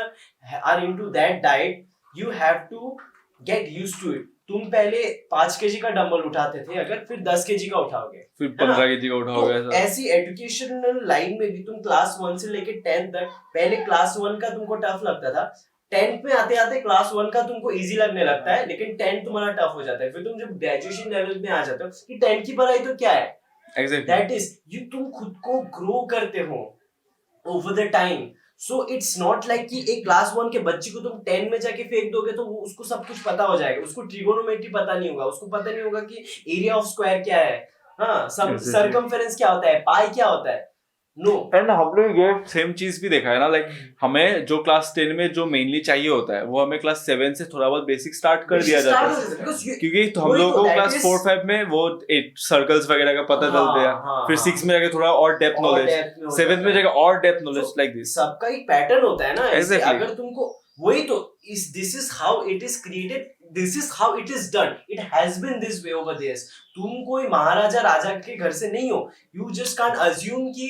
are into that diet, you have to get used to it. तुम पहले 5 kg का dumbbell उठाते थे, अगर फिर 10 kg का उठाओगे, फिर 15 kg का उठाओगे. तो ऐसी एजुकेशनल लाइन में भी तुम क्लास 1 से लेके 10th तक, पहले क्लास 1 का तुमको टफ लगता था, 10th में आते आते क्लास 1 का तुमको इजी लगने लगता है, लेकिन 10th तुम्हारा टफ हो जाता है. फिर तुम जब ग्रेजुएशन लेवल में आ जाते हो कि 10th की पढ़ाई तो क्या है, दैट इज तुम खुद को ग्रो करते हो over the time. So it's not like कि एक क्लास 1 के बच्चे को तुम 10 में जाके फेंक दोगे तो वो उसको सब कुछ पता हो जाएगा, उसको ट्रिगोनोमेट्री पता नहीं होगा, उसको पता नहीं होगा कि एरिया ऑफ स्क्वायर क्या है, हाँ, सर्कमफेरेंस क्या होता है, पाई क्या होता है. नो एंड हम लोग ये सेम चीज भी देखा है ना, लाइक हमें जो क्लास 10 में जो मेनली चाहिए होता है वो हमें क्लास 7 से थोड़ा बहुत बेसिक स्टार्ट कर दिया जाता है, क्योंकि तो हम वही लोगों तो, को that क्लास is- 4-5 में वो सर्कल्स वगैरह का पता चलते हैं, फिर 6 में जाके थोड़ा और डेप्थ नॉलेज, 7th में जाके और डेप्थ नॉलेज, लाइक दिस. सबका एक पैटर्न होता है ना ऐसे, Exactly. अगर तुमको वही तो this is how it is created, this is how it is done, it has been this way over there's. तुम कोई महाराजा राजा के घर से नहीं हो, यू जस्ट कांट अज्यूम कि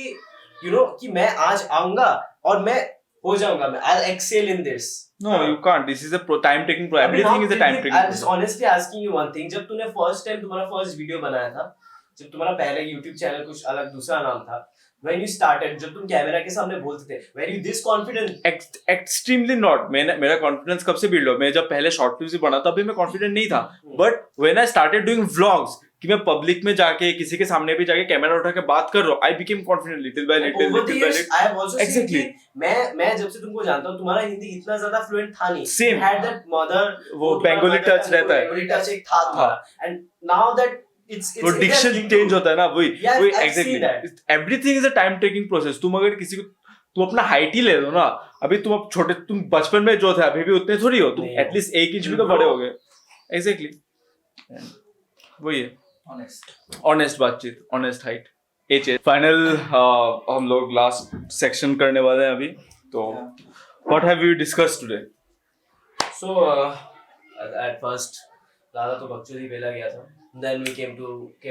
यू नो कि मैं आज आऊंगा और मैं हो जाऊंगा, मैं I excel in this. No, you can't. This is a time taking. Everything is a time taking. I'm just honestly asking you one thing. जब तूने फर्स्ट टाइम तुम्हारा फर्स्ट वीडियो बनाया था, जब तुम्हारा पहले YouTube चैनल कुछ अलग दूसरा नाम था, when you started, जब तुम कैमरा के सामने बोलते थे, were you this confident? Extremely not. मेरा कॉन्फिडेंस कब से बिल्ड हुआ? मैं जब पहले शॉर्ट फिल्म बना तब भी मैं कॉन्फिडेंट नहीं था. But when I started doing vlogs, कि मैं पब्लिक में जाके किसी के सामने भी जाके कैमरा उठा के बात कर रहा हूँ, I became confident little bye little. Over the years, I have also seen Exactly. कि मैं जब से तुमको जानता हूँ, तुम्हारा हिंदी इतना ज्यादा फ्लुएंट था नहीं. Same. You had that mother, वो बेंगोली टच रहता है. बेंगोली टच एक था तुम्हारा. And now that it's वो डिक्शन चेंज होता है ना, वही Yes, वही I've seen that. Exactly. Everything is a time taking process. तुम अगर किसी को तुम अपना हाइट ही ले लो ना, अभी तुम अब छोटे, तुम बचपन में जो थे अभी भी उतने थोड़ी हो, तुम नहीं हो. एटलीस्ट 1 इंच भी तो बड़े हो गए. एग्जैक्टली वही है. ऑनेस्ट बातचीत, ऑनेस्ट हाइट. एच फाइनल हम लोग लास्ट सेक्शन करने वाले हैं अभी. तो what have you discuss today? So at first ज़्यादा तो बकचोदी बेला गया था. Then we came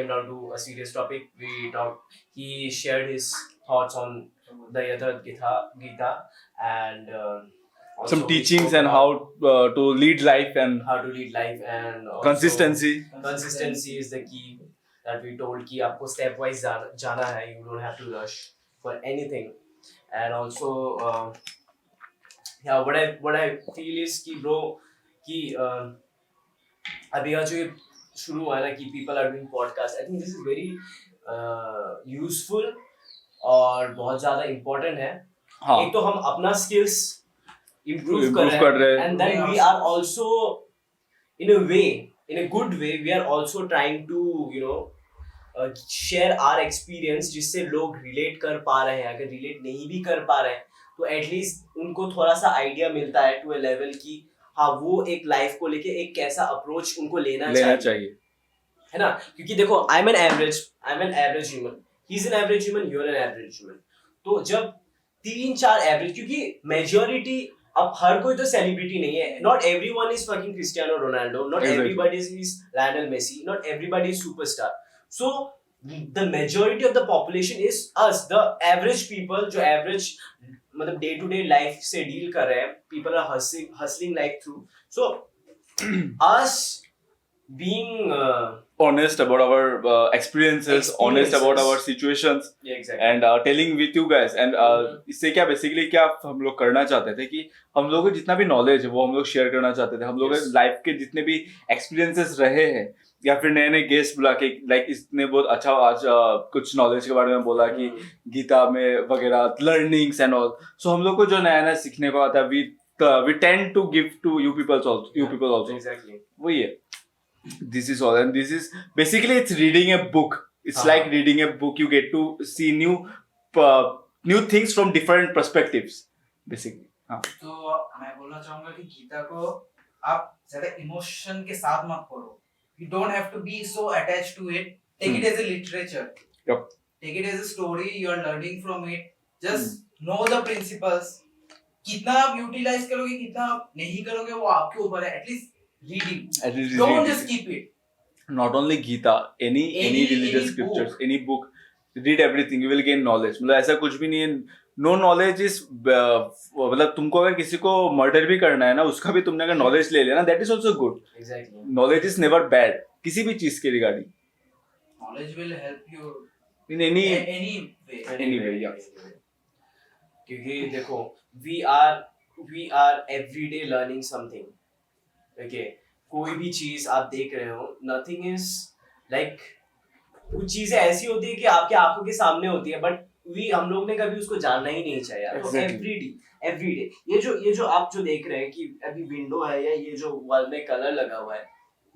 down to a serious topic. We talked. He shared his thoughts on the Yatharth Gita and also Some we teachings spoke and about how to lead life and how to lead life and also consistency. Consistency is the key that we told कि आपको step wise जाना है. You don't have to rush for anything. And also yeah, what I feel is कि bro कि अभी का जो ये शुरू हुआ है ना कि people are doing podcast, I think this is very useful और बहुत ज़्यादा important है. हाँ, एक तो हम अपना skills improve Improve कर कर रहे रहे हैं हैं. and then we are also in a way, in a good way, we are also trying to you know share our experience जिससे लोग relate कर पा रहे हैं. अगर relate नहीं भी कर पा रहे हैं तो at least उनको थोड़ा सा idea मिलता है to a level कि हाँ वो एक लाइफ को लेके एक कैसा अप्रोच उनको लेना चाहिए, है ना. क्योंकि देखो I'm an average human, he's an average human, you're an average human. तो जब 3-4 एवरेज, क्योंकि मेजॉरिटी अब हर कोई तो सेलिब्रिटी नहीं है. Not everyone is fucking Cristiano Ronaldo, not everybody is Lionel Messi, not everybody is superstar. So the majority of the population is us, the average people, जो average मतलब डे टू डे लाइफ से deal कर रहे हैं. People are hustling life through. So us being honest about our experiences, honest about our situations, yeah, exactly. and telling with you guys. And इससे क्या basically क्या हम लोग करना चाहते थे कि हम लोगों को जितना भी नॉलेज है वो हम लोग शेयर करना चाहते थे. हम लोग लाइफ के जितने भी एक्सपीरियंसेस रहे हैं या फिर नए नए गेस्ट बुला के, लाइक इसने बहुत अच्छा आज कुछ नॉलेज के बारे में बोला कि गीता में वगैरह लर्निंग्स एंड ऑल. सो हम लोग को जो नया नया सीखने को आता है, we tend to give to you people also. Exactly. वही है. This is all, and this is basically it's reading a book. It's like reading a book. You get to see new things from different perspectives, basically. हाँ. तो मैं बोलना चाहूंगा कि गीता को आप ज्यादा इमोशन के साथ मत पढ़ो. You don't have to be so attached to it. Take it as a literature. Yep. Take it as a story. You are learning from it. Just know the principles. कितना आप यूटिलाइज करोगे, कितना आप नहीं करोगे, वो आपके ऊपर है. At least reading. Don't just keep it. Not only Gita, any religious scriptures, any book, read everything. You will gain knowledge. मतलब ऐसा कुछ भी नहीं है. No knowledge is मतलब तुमको अगर किसी को मर्डर भी करना है ना, उसका भी तुमने अगर नॉलेज ले लिया ना, that is also good. Exactly. Knowledge is never bad. किसी भी चीज के regarding. Knowledge will help you In any way. Anyway, yeah. क्योंकि देखो we are every day learning something. Okay, कोई भी चीज आप देख रहे हो, nothing is like, कुछ चीजें ऐसी होती है कि आपके आंखों के सामने होती है, बट हम लोग ने कभी उसको जानना ही नहीं चाहिए. तो एवरी डे ये जो आप जो देख रहे हैं कि अभी विंडो है या ये जो वॉल में कलर लगा हुआ है,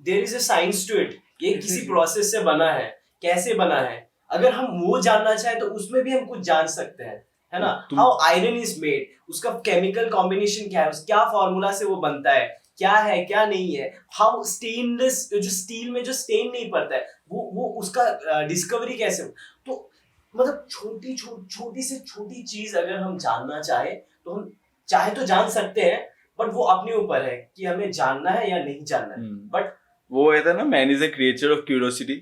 there is a science to it. ये किसी प्रोसेस से बना है. कैसे बना है अगर हम वो जानना चाहें तो उसमें भी हम कुछ जान सकते हैं, है ना? हाउ आयरन इज मेड, उसका केमिकल कॉम्बिनेशन क्या है, क्या फॉर्मूला से वो बनता है क्या नहीं है, हाउ स्टेनलेस, जो स्टील में जो स्टेन नहीं पड़ता है वो उसका डिस्कवरी कैसे हो। तो मतलब छोटी से छोटी चीज अगर हम जानना चाहे तो हम चाहे तो जान सकते हैं, बट वो अपने ऊपर है कि हमें जानना है या नहीं जानना है। बट वो कहता है ना, man is a creature of curiosity.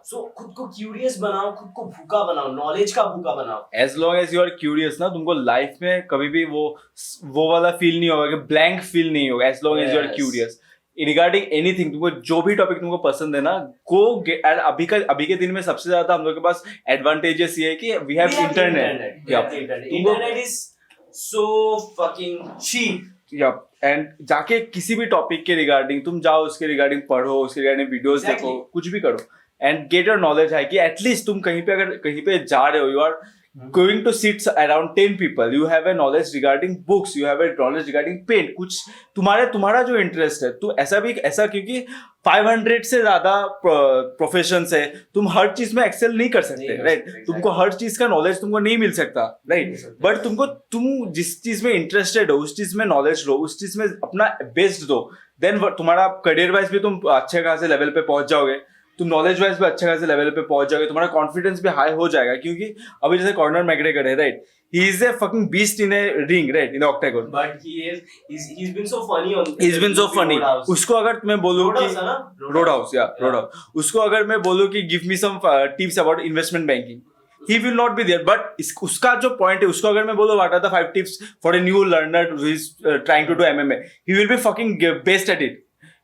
So खुद को क्यूरियस बनाओ, खुद को भूखा बनाओ, नॉलेज का भूखा बनाओ। As long as you are curious ना, तुमको लाइफ में कभी भी वो वाला फील नहीं होगा कि ब्लैंक फील नहीं होगा। As long as you are curious regarding anything, तुमको जो भी टॉपिक तुमको पसंद है ना, एंड अभी के दिन में सबसे ज्यादा हम लोग के पास एडवांटेजेस ये है कि we have internet. Internet is so fucking cheap. And जाके किसी भी टॉपिक के रिगार्डिंग तुम जाओ, उसके रिगार्डिंग पढ़ो, उसके रिगार्डिंग वीडियोस देखो, कुछ भी करो एंड गेट योर नॉलेज है कि एटलीस्ट तुम कहीं पे अगर कहीं पे जा रहे हो, you are going to sit around 10 people, you have a knowledge regarding books, you have a knowledge regarding paint, कुछ तुम्हारा जो इंटरेस्ट है, तो ऐसा क्योंकि 500 से ज्यादा प्रोफेशंस है, तुम हर चीज में एक्सेल नहीं कर सकते, राइट? तुमको हर चीज का नॉलेज तुमको नहीं मिल सकता, राइट? बट तुम जिस चीज में इंटरेस्टेड हो उस चीज में नॉलेज लो, उस चीज में अपना बेस्ट दो, देन तुम्हारा करियर वाइज भी तुम अच्छे खासे लेवल पे पहुंच जाओगे, तुम नॉलेज वाइज भी अच्छे खासे लेवल पे पहुंच जाओगे, तुम्हारा कॉन्फिडेंस भी हाई हो जाएगा। क्योंकि अभी जैसे कॉर्नर मैग्रेगर है, right? He is a fucking beast in a ring, right? In octagon, but he's been so funny on he's been so funny। उसको अगर मैं बोलूं कि रोड हाउस उसको अगर मैं बोलूं कि give me some tips about investment banking, he will not be there, but उसका जो पॉइंट है, उसको अगर मैं बोलूं what are the 5 tips for a new learner who is trying to do MMA, he will be fucking best at it.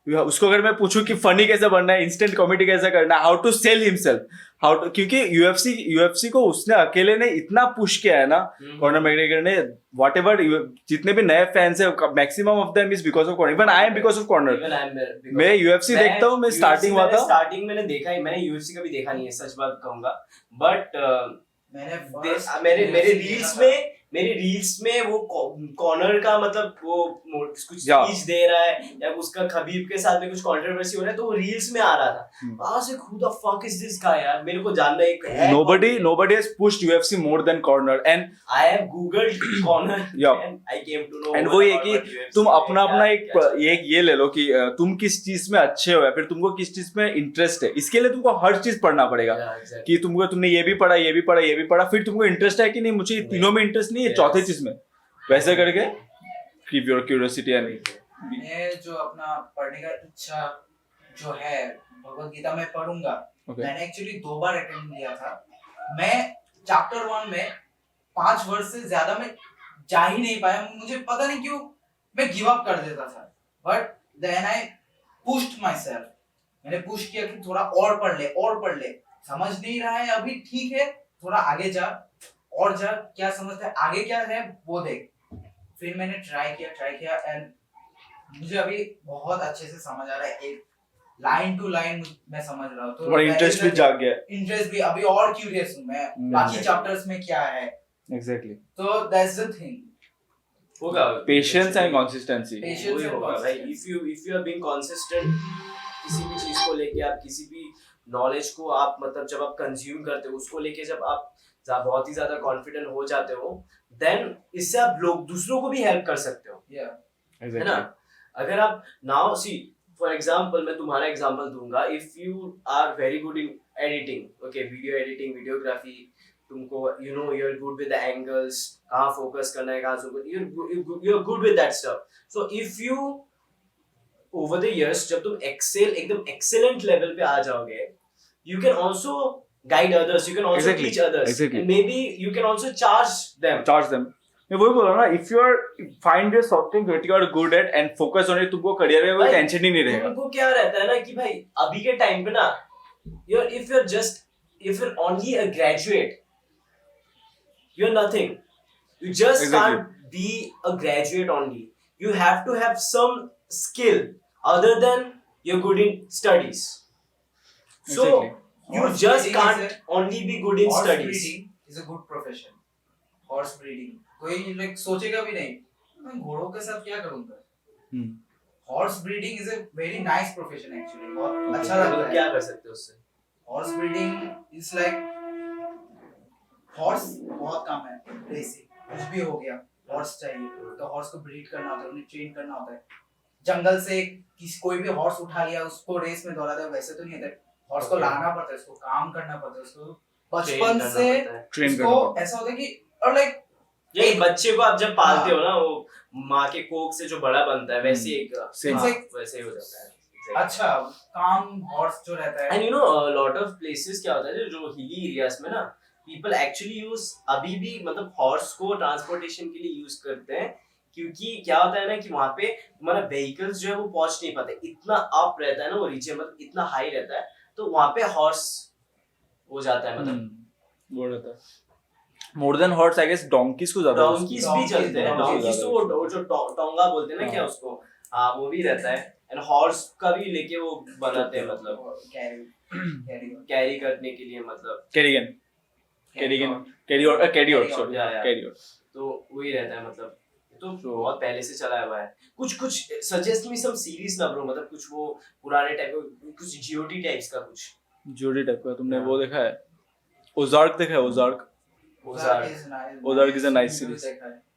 उसको अगर मैं पूछूं कि फनी कैसे बनना है, इंस्टेंट कॉमेडी कैसे करना है, हाउ टू सेल हिमसेल्फ, क्योंकि यूएफसी को उसने अकेले ने इतना पुश किया है ना, कॉर्नर मैग्रेगर ने, व्हाटएवर जितने भी नए फैंस है, maximum of them is because of corner. Even I am because of corner. मैं यूएफसी देखता हूँ, मैं स्टार्टिंग हुआ था, स्टार्टिंग मैंने देखा ही, मैंने यूएफसी कभी देखा नहीं है, सच बात कहूंगा, बट मेरे रील्स में वो कॉर्नर का मतलब वो कुछ स्पीच दे रहा है या उसका खबीब के साथ में कुछ कंट्रोवर्सी हो रहा है, तो वो रील्स में आ रहा था। वहां से who the fuck is this guy यार, मेरे को जानना है। Nobody has pushed UFC more than Corner, and I have googled Corner and I came to know। and वो ये कि तुम अपना एक ये ले लो कि तुम किस चीज में अच्छे हो या फिर तुमको किस चीज में इंटरेस्ट है। इसके लिए तुमको हर चीज पढ़ना पड़ेगा कि तुमने ये भी पढ़ा, फिर तुमको इंटरेस्ट है कि नहीं, मुझे तीनों में इंटरेस्ट नहीं है, चौथे चीज में, वैसे करके कीप योर क्यूरियोसिटी। मैं जो अपना पढ़ने का इच्छा जो है, भगवत गीता में पढ़ूंगा। मैंने एक्चुअली 2 बार अटेम्प्ट किया था। मैं चैप्टर 1 में 5 वर्ष से ज्यादा में जा ही नहीं पाया, मुझे पता नहीं क्यों, मैं गिव अप कर देता था। But then I pushed myself, मैंने पुश किया कि थोड़ा और पढ़ ले, समझ नहीं रहा है अभी, ठीक है, थोड़ा आगे जा, क्या समझता है, आगे क्या है वो देख। फिर मैंने ट्राई किया एंड मुझे अभी बहुत अच्छे से समझ आ रहा है, एक लाइन टू लाइन मैं समझ रहा हूँ। तो इंटरेस्ट भी जाग गया, इंटरेस्ट भी, अभी और क्यूरियस हूँ मैं बाकी चैप्टर्स में क्या है। एग्जैक्टली, तो दैट्स द थिंग, होगा पेशेंस एंड कंसिस्टेंसी। वही होगा भाई। If you are being consistent किसी भी चीज को लेके, आप किसी भी नॉलेज को आप मतलब जब आप कंज्यूम करते हो, उसको लेके जब आप बहुत ही ज्यादा कॉन्फिडेंट हो जाते हो, देन इससे आप लोग दूसरों को भी हेल्प कर सकते हो, है ना? अगर आप नाउ सी फॉर एग्जांपल, मैं तुम्हारा एग्जांपल दूंगा, if you are very good in editing, okay, video editing, videography, तुमको you know you are good with the angles, कहाँ फोकस करना है, कहाँ से you are good with that stuff. So if you over the years जब तुम एकदम excellent level पे आ जाओगे, you can also guide others, you can also teach others, and maybe you can also charge them। मैं वही बोल रहा हूँ ना, if you are find your something that you are good at and focus on it, तुमको career में कोई tension ही नहीं रहेगा। तुमको क्या रहता है ना कि भाई अभी के टाइम पे ना, if you're only a graduate, you're nothing, you just can't be a graduate only, you have to have some skill other than you're good in studies। So you just can't only be good in studies। Horse breeding is a good profession। Horse breeding, कोई like सोचेगा भी नहीं मैं घोड़ों के साथ क्या करूँगा। Horse breeding is a very nice profession actually, बहुत अच्छा लगता है। क्या कर सकते हो उससे? Horse breeding is like horse बहुत कम है, बेसिक कुछ भी हो गया हॉर्स चाहिए, तो हॉर्स को ब्रीड करना होता है, उन्हें ट्रेन करना होता है। जंगल से कोई भी हॉर्स उठा लिया उसको रेस में दौड़ा दिया, वैसे तो नहीं होता है। हॉर्स को लाना पड़ता है, उसको काम करना पड़ता है, उसको बचपन से ट्रेन करना उसको पड़ता ऐसा होता है कि और लाइक ये बच्चे को आप जब पालते हो ना, वो माँ के कोख से जो बड़ा बनता है वैसे एक Same. हाँ, वैसे ही हो जाता है। Exactly. अच्छा काम हॉर्स जो रहता है। And you know, a lot of places क्या होता है जो हिली एरियाज में ना, people actually use अभी भी मतलब हॉर्स को ट्रांसपोर्टेशन के लिए यूज करते हैं, क्योंकि क्या होता है ना कि वहाँ पे मतलब व्हीकल्स जो है वो पहुंच नहीं पाते, इतना अप रहता है ना वो रीजन, मतलब इतना हाई रहता है, तो वहाँ पे हॉर्स हो जाता है मतलब वो रहता है। More than horse I guess donkeys को ज्यादा डोंकीज भी चलते हैं, डोंकीज तो वो जो टोंगा बोलते हैं ना हाँ। क्या उसको, हाँ वो भी रहता है। एंड हॉर्स का भी लेके वो बनाते हैं मतलब कैरी करने के लिए, मतलब कैरिगन कैरियर सॉरी या, या। कैरियर। तो वही रहता है मतलब, तो बहुत पहले से चला हुआ है। कुछ सजेस्ट मी सम सीरीज ना ब्रो, मतलब कुछ वो पुराने टाइप का, कुछ जीओटी टाइप्स का कुछ। जोडी टाइप का तुमने हाँ। वो देखा है? ओजार्क देखा है? Ozark Ozark is a nice series.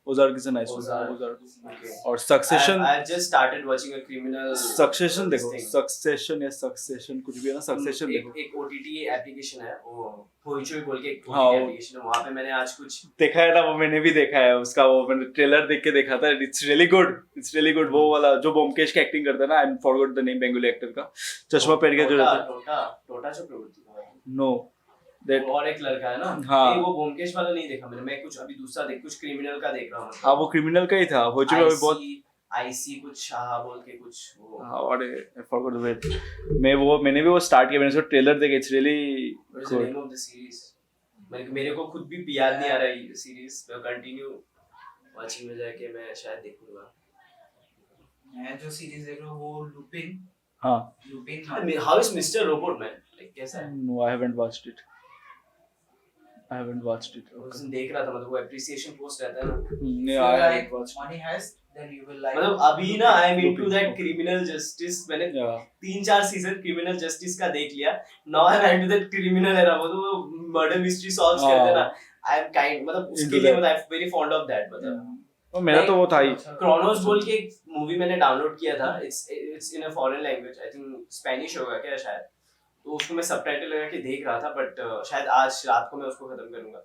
Ozark is a nice Ozark. Ozark. Okay. और succession I just started watching a criminal. Succession देखो, thing. सक्सेशन या सक्सेशन कुछ भी है ना, सक्सेशन देखो। एक OTT एप्लीकेशन है, वो होइचोई बोल के एक हाँ, OTT वो- एप्लीकेशन है, वहाँ पे मैंने आज कुछ देखा है ना, वो मैंने भी देखा है उसका, वो मैंने ट्रेलर देख के देखा था। It's really good. वो वाला जो ब्योमकेश की एक्टिंग करता है ना, I forgot the name Bengali actor का, चश्मा पहन के जो रहता है। टोटा चक्रवर्ती का नो दैट, वो और एक लड़का है ना। हाँ। नहीं, वो ब्योमकेश वाला नहीं देखा मैंने, मैं कुछ अभी दूसरा कुछ क्रिमिनल का देख रहा हूँ। हाँ वो क्रिमिनल का ही था। हो चुका है बहुत। आईसी कुछ शाह बोल के कुछ वो, हाँ और आई फॉरगॉट द वेट। मैंने भी वो स्टार्ट किया, मैंने उसका ट्रेलर देखा। It's really What is the name of the series? मेरे को खुद भी याद नहीं आ रहा है सीरीज। मैं कंटिन्यू वाचिंग में जाके मैं शायद देखूंगा। मैं जो सीरीज देख रहा हूँ वो लूपिन हाँ। How is Mister Robot man, like कैसा है? No I haven't watched it. उसने देख रहा था, मतलब वो एप्रिसिएशन पोस्ट रहता है ना, नहीं आई haven't watched. money heist, then you will like मतलब अभी ना I am into that criminal justice. मैंने या 3-4 सीजन क्रिमिनल जस्टिस का देख लिया। Now I am into that criminal era, वो तो मर्डर मिस्ट्री सॉल्व करते हैं ना, आई एम काइंड मतलब उसके Into लिए that. मतलब I am very fond of that. मतलब और मेरा तो वो था ही। क्रोनोस बोल के एक मूवी मैंने डाउनलोड किया था, it's in a foreign language, I think Spanish होगा क्या शायद, तो उसको मैं सबटाइटल लगा के देख रहा था, बट शायद आज रात को मैं उसको खत्म करूंगा।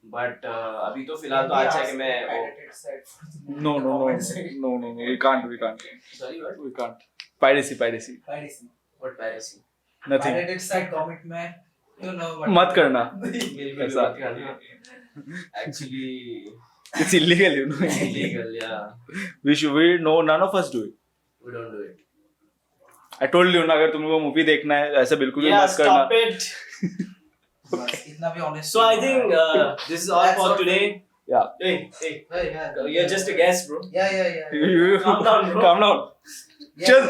बट अभी तो फिलहाल तो आज जाके मैं No, we can't. Sorry what We can't. Piracy. What piracy, Nothing. pirated site commit में you know what मत करना। बिल्कुल ऐसा। मत करना। Actually It's illegal, you know. illegal, yeah, None of us do it. we don't do it. I told you ना, अगर तुमको मूवी देखना है ऐसा बिल्कुल भी Yeah, मत करना। stop it. बस इतना भी honest So I think this is all That's for all. today. Yeah. Hey, you're just a guest, bro. yeah You Calm down, bro. calm down. Yeah, Chill.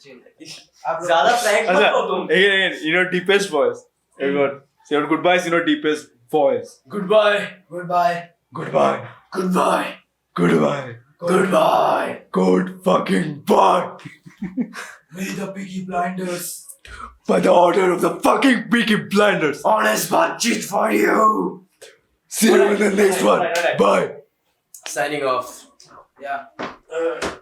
chill आप लोग- ज्यादा frank मत अच्छा, हो तुम. again, in your deepest voice. Everyone, say your goodbyes in your deepest voice. Goodbye. goodbye Goodbye. Goodbye. Goodbye. Goodbye. Good fucking bye. May the Peaky Blinders By the order of the fucking Peaky Blinders. Honest budget for you. See you in the next one. Alright. Bye. Signing off. yeah